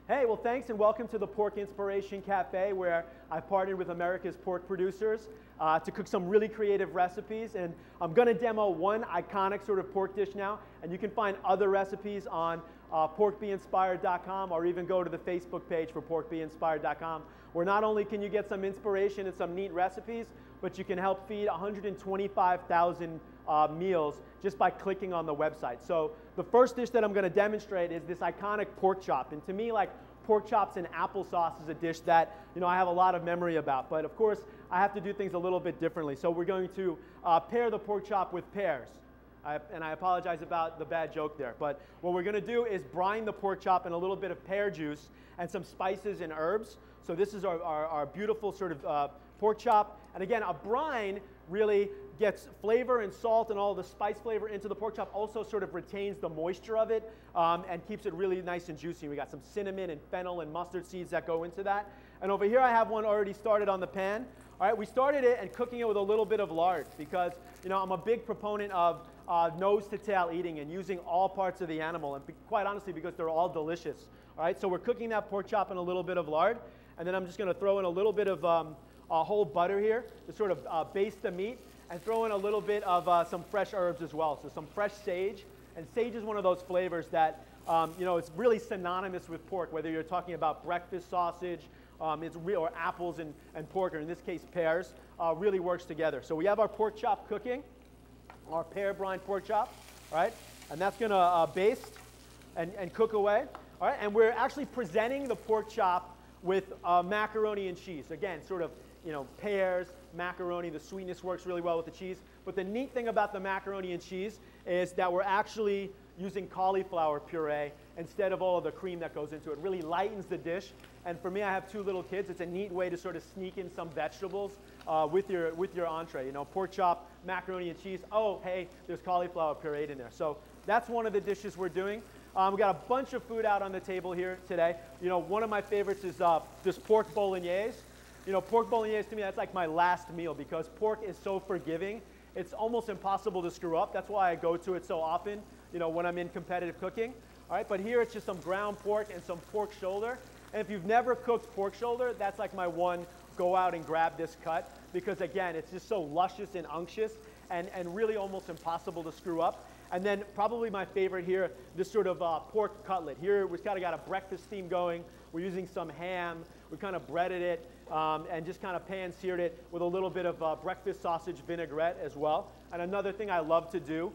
Hey, well, thanks and welcome to the Pork Inspiration Cafe, where I've partnered with America's pork producers to cook some really creative recipes. And I'm going to demo one iconic sort of pork dish now, and you can find other recipes on porkbeinspired.com, or even go to the Facebook page for porkbeinspired.com, where not only can you get some inspiration and some neat recipes, but you can help feed 125,000 meals just by clicking on the website. So the first dish that I'm going to demonstrate is this iconic pork chop. And to me, like, pork chops and applesauce is a dish that, you know, I have a lot of memory about. But of course, I have to do things a little bit differently. So we're going to pair the pork chop with pears. And I apologize about the bad joke there. But what we're going to do is brine the pork chop in a little bit of pear juice and some spices and herbs. So this is our beautiful sort of pork chop. And again, a brine really gets flavor and salt and all the spice flavor into the pork chop, also sort of retains the moisture of it and keeps it really nice and juicy. We got some cinnamon and fennel and mustard seeds that go into that. And over here I have one already started on the pan. All right, we started it and cooking it with a little bit of lard because, you know, I'm a big proponent of nose to tail eating and using all parts of the animal, and quite honestly because they're all delicious. All right, so we're cooking that pork chop in a little bit of lard, and then I'm just going to throw in a little bit of whole butter here to sort of baste the meat, and throw in a little bit of some fresh herbs as well. So some fresh sage, and sage is one of those flavors that, you know, it's really synonymous with pork, whether you're talking about breakfast sausage, or apples and pork, or in this case pears, really works together. So we have our pork chop cooking, our pear-brined pork chop, all right? And that's gonna baste and cook away, all right? And we're actually presenting the pork chop with macaroni and cheese. Again, sort of, you know, pears, macaroni, the sweetness works really well with the cheese. But the neat thing about the macaroni and cheese is that we're actually using cauliflower puree instead of all of the cream that goes into it. It really lightens the dish. And for me, I have two little kids. It's a neat way to sort of sneak in some vegetables with your entree. You know, pork chop, macaroni and cheese. Oh, hey, there's cauliflower puree in there. So that's one of the dishes we're doing. We got a bunch of food out on the table here today. You know, one of my favorites is this pork Bolognese. You know, pork Bolognese to me, that's like my last meal because pork is so forgiving. It's almost impossible to screw up. That's why I go to it so often, you know, when I'm in competitive cooking. All right, but here it's just some ground pork and some pork shoulder. And if you've never cooked pork shoulder, that's like my one, go out and grab this cut, because again, it's just so luscious and unctuous and really almost impossible to screw up. And then probably my favorite here, this sort of pork cutlet. Here we've kind of got a breakfast theme going. We're using some ham. We kind of breaded it and just kind of pan-seared it with a little bit of breakfast sausage vinaigrette as well. And another thing I love to do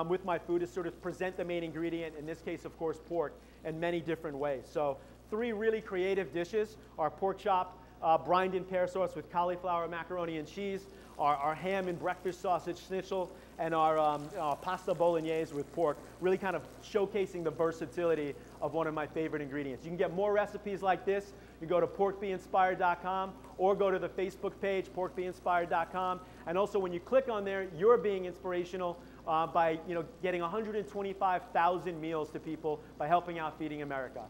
with my food is sort of present the main ingredient, in this case, of course, pork, in many different ways. So three really creative dishes: our pork chop brined in pear sauce with cauliflower, macaroni and cheese, our ham and breakfast sausage schnitzel, and our pasta bolognese with pork, really kind of showcasing the versatility of one of my favorite ingredients. You can get more recipes like this. You go to porkbeinspired.com or go to the Facebook page, porkbeinspired.com. And also when you click on there, you're being inspirational by, you know, getting 125,000 meals to people by helping out Feeding America.